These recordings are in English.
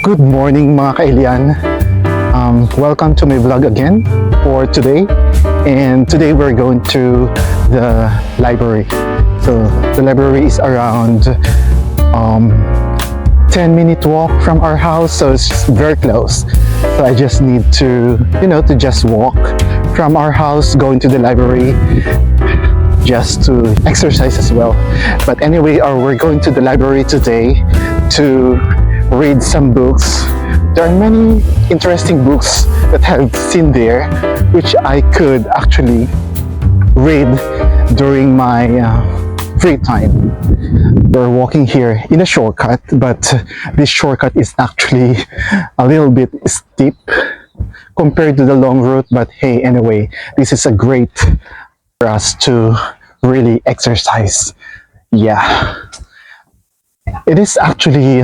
Good morning mga kailian. Welcome to my vlog again for today. And today we're going to the library. So the library is around 10-minute walk from our house, so it's very close. So I just need to, to just walk from our house going to the library just to exercise as well. But anyway, we're going to the library today to read some books. There are many interesting books that I've seen there which I could actually read during my free time. We're walking here in a shortcut, but this shortcut is actually a little bit steep compared to the long route. But hey, anyway, this is a great for us to really exercise. Yeah, it is actually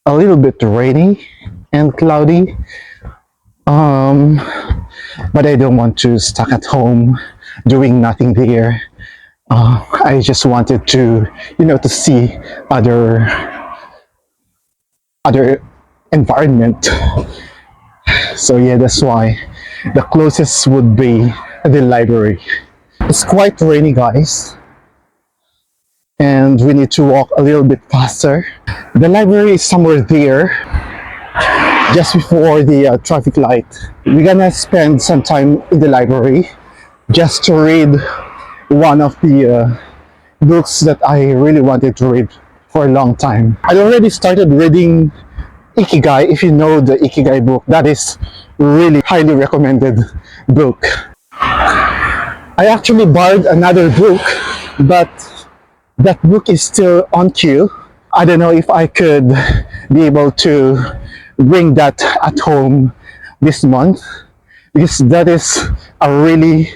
a little bit rainy and cloudy, but I don't want to stuck at home doing nothing there. I just wanted to, to see other environment. So yeah, that's why the closest would be the library. It's quite rainy, guys, and we need to walk a little bit faster. The library is somewhere there, just before the traffic light. We're gonna spend some time in the library just to read one of the books that I really wanted to read for a long time. I already started reading Ikigai. If you know the Ikigai book, that is really highly recommended book. I actually borrowed another book, but that book is still on queue. I don't know if I could be able to bring that at home this month, because that is a really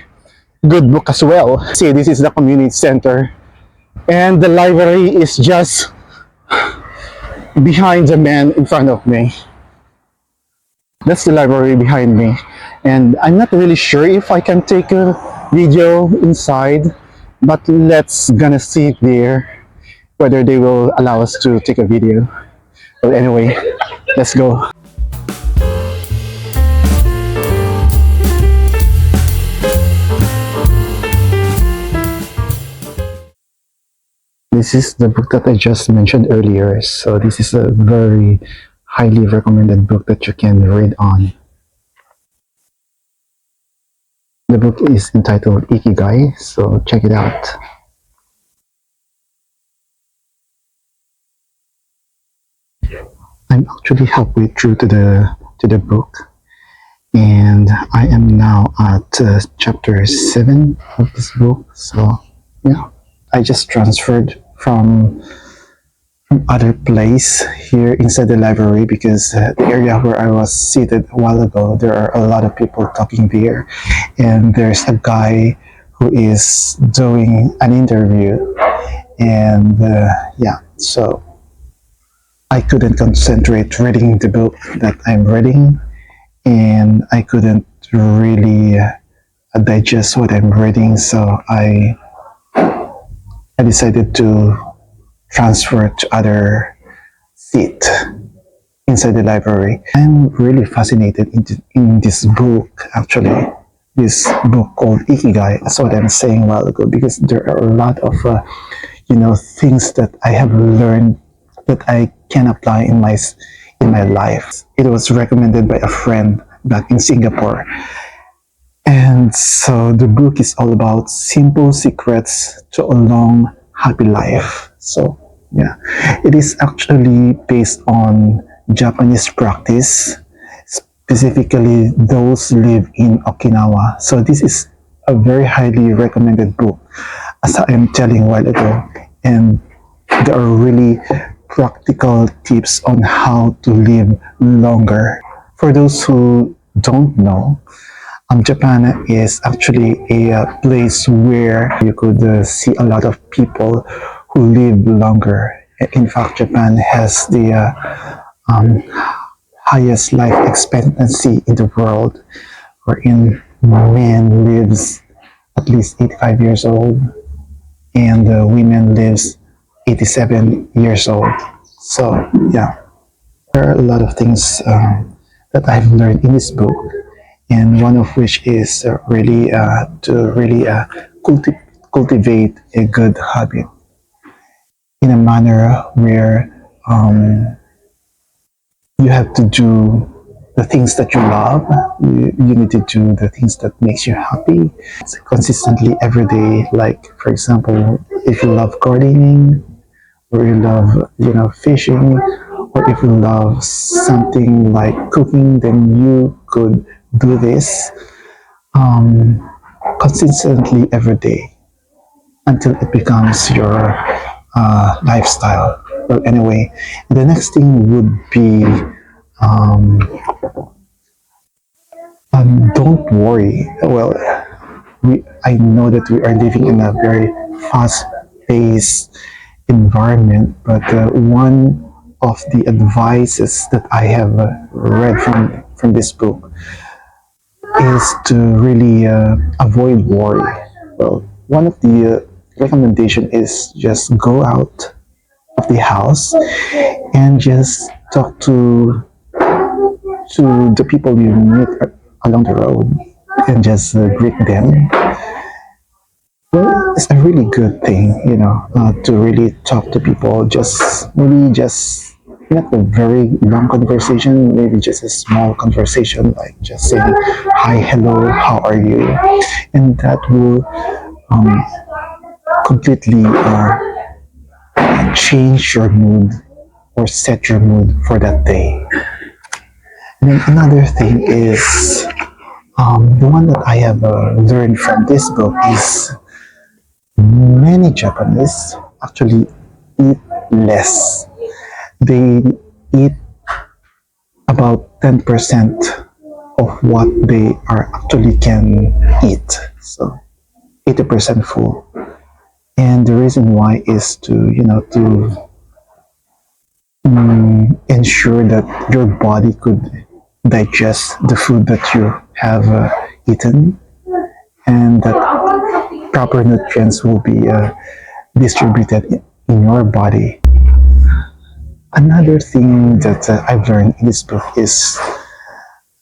good book as well. See, this is the community center, and the library is just behind the man in front of me. That's the library behind me, and I'm not really sure if I can take a video inside, but let's gonna see there whether they will allow us to take a video. But anyway, let's go. This is the book that I just mentioned earlier. So this is a very highly recommended book that you can read on. The book is entitled Ikigai, so check it out. I'm actually halfway through to the book, and I am now at chapter 7 of this book. So yeah, I just transferred from other place here inside the library, because the area where I was seated a while ago, there are a lot of people talking there, and there's a guy who is doing an interview, and yeah, so I couldn't concentrate reading the book that I'm reading, and I couldn't really digest what I'm reading, so I decided to transfer to other seat inside the library. I'm really fascinated in this book, actually, this book called Ikigai. That's what I'm saying a while ago, because there are a lot of things that I have learned that I can apply in my life. It was recommended by a friend back in Singapore, and so the book is all about simple secrets to a long happy life. So yeah, it is actually based on Japanese practice, specifically those live in Okinawa. So this is a very highly recommended book, as I am telling a while ago, and there are really practical tips on how to live longer. For those who don't know, Japan is actually a place where you could see a lot of people who live longer. In fact, Japan has the highest life expectancy in the world, wherein men lives at least 85 years old, and women lives 87 years old. So yeah, There are a lot of things that I've learned in this book, and one of which is really to really cultivate a good habit in a manner where you have to do the things that you love. You need to do the things that makes you happy consistently every day. Like, for example, if you love gardening, or you love, fishing, or if you love something like cooking, then you could do this um, consistently every day until it becomes your lifestyle. Well, anyway, the next thing would be um, don't worry. Well, I know that we are living in a very fast-paced environment, but one of the advices that I have read from this book is to really avoid worry. Well, one of the recommendation is just go out of the house and just talk to the people you meet along the road and just greet them. Well, it's a really good thing, to really talk to people. Just maybe just not a very long conversation, maybe just a small conversation, like just saying hi, hello, how are you, and that will um, completely change your mood or set your mood for that day. And then another thing is the one that I have learned from this book is many Japanese actually eat less. They eat about 10% of what they are actually can eat. So 80% full. And the reason why is to, to ensure that your body could digest the food that you have eaten, and that proper nutrients will be distributed in your body. Another thing that I've learned in this book is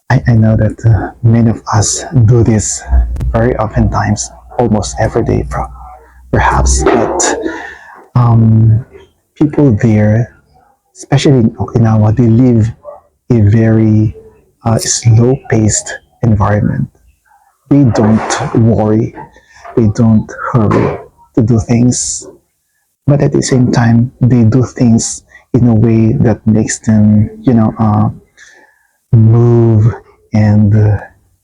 I know that many of us do this very often times, almost every day, perhaps, but people there, especially in Okinawa, they live a very slow-paced environment. They don't worry, they don't hurry to do things, but at the same time, they do things in a way that makes them, move and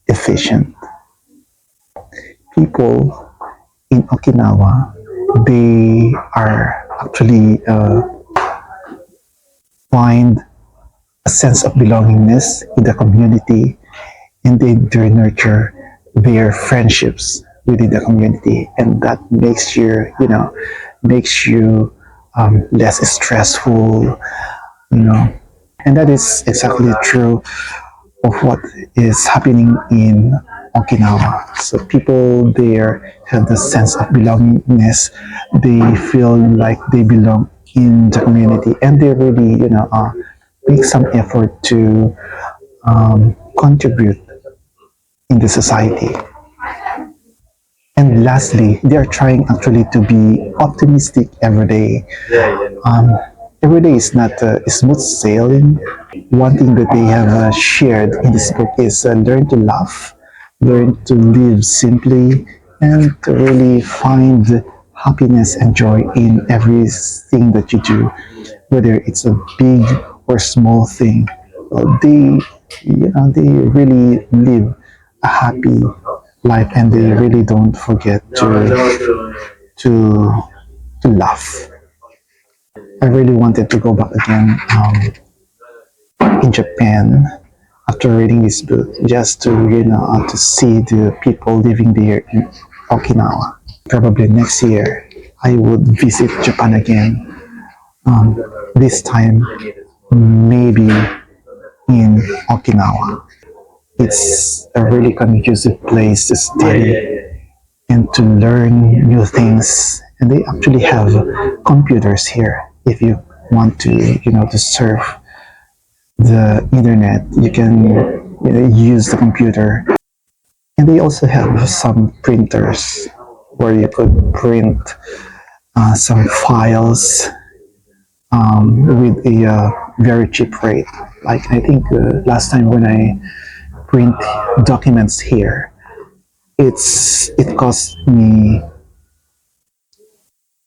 efficient. People in Okinawa, they are actually find a sense of belongingness in the community, and they nurture their friendships within the community, and that makes you less stressful, you know, and that is exactly true of what is happening in Okinawa. So people there have the sense of belongingness. They feel like they belong in the community, and they really, make some effort to contribute in the society. And lastly, they are trying actually to be optimistic every day. Um, every day is not smooth sailing. One thing that they have shared in this book is learn to laugh, learn to live simply, and to really find happiness and joy in everything that you do, whether it's a big or small thing. Well, they really live a happy life, and they really don't forget to to laugh. I really wanted to go back again in Japan after reading this book, just to to see the people living there in Okinawa. Probably next year I would visit Japan again. This time maybe in Okinawa. It's a really conducive place to study and to learn new things. And they actually have computers here if you want to, to surf the internet. You can use the computer. And they also have some printers where you could print some files with a very cheap rate. Like I think last time when I print documents here, it cost me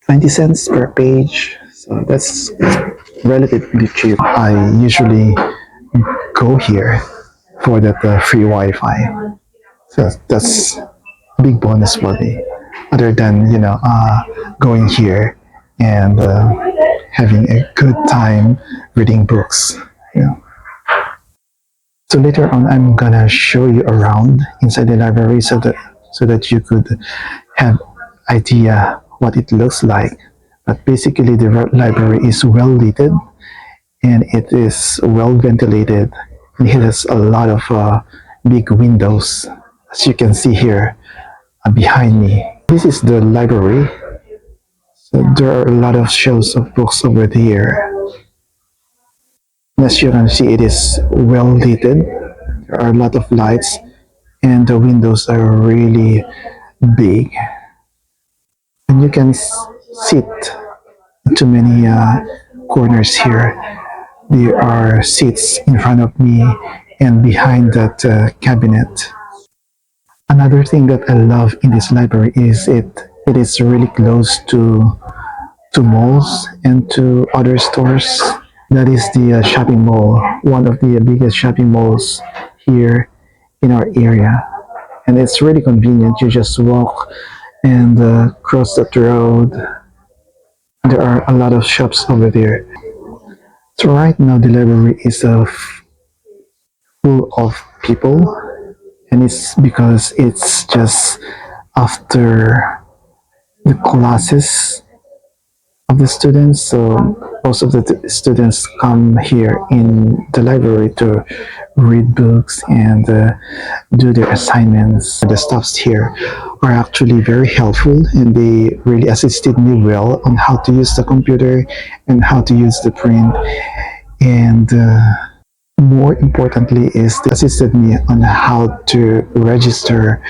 20 cents per page. So that's relatively cheap. I usually go here for that free Wi-Fi. So that's a big bonus for me. Other than going here and having a good time reading books. You know. So later on, I'm gonna show you around inside the library so that you could have idea what it looks like. But basically, the library is well lit and it is well ventilated. And it has a lot of big windows, as you can see here behind me. This is the library. So there are a lot of shelves of books over here. As you can see, it is well lit. There are a lot of lights, and the windows are really big. And you can sit to many corners here. There are seats in front of me and behind that cabinet. Another thing that I love in this library is it is really close to malls and to other stores. That is the shopping mall, one of the biggest shopping malls here in our area. And it's really convenient. You just walk and cross that road. There are a lot of shops over there. So right now the library is full of people, and it's because it's just after the classes of the students. So most of the students come here in the library to read books and do their assignments. The staffs here are actually very helpful, and they really assisted me well on how to use the computer and how to use the print. And more importantly is they assisted me on how to register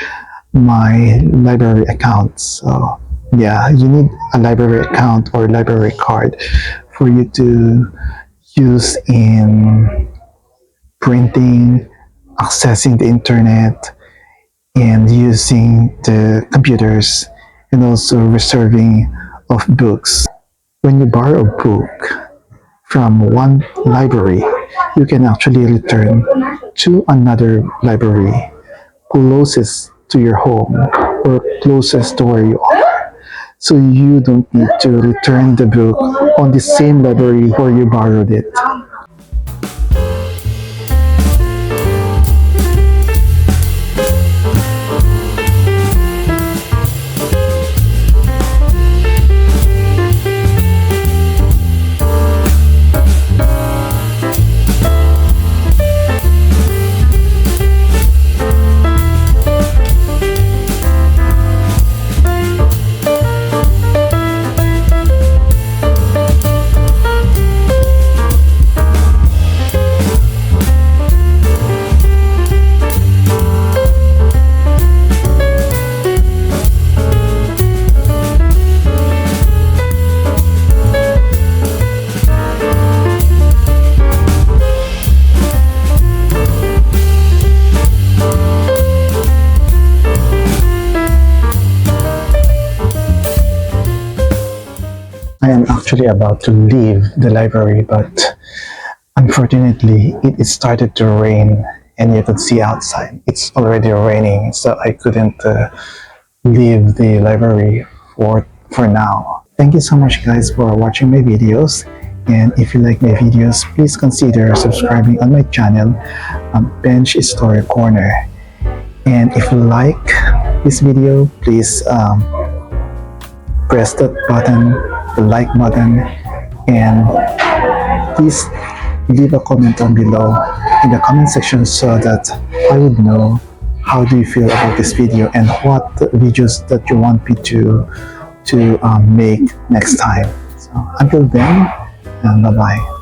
my library account. So yeah, you need a library account or library card for you to use in printing, accessing the internet, and using the computers, and also reserving of books. When you borrow a book from one library, you can actually return to another library closest to your home or closest to where you are. So you don't need to return the book on the same library where you borrowed it. I am actually about to leave the library, but unfortunately, it started to rain, and you could see outside. It's already raining, so I couldn't leave the library for now. Thank you so much, guys, for watching my videos. And if you like my videos, please consider subscribing on my channel, Bench Story Corner. And if you like this video, please press that button, the like button, and please leave a comment down below in the comment section so that I would know how do you feel about this video and what videos that you want me to make next time. So until then, bye bye.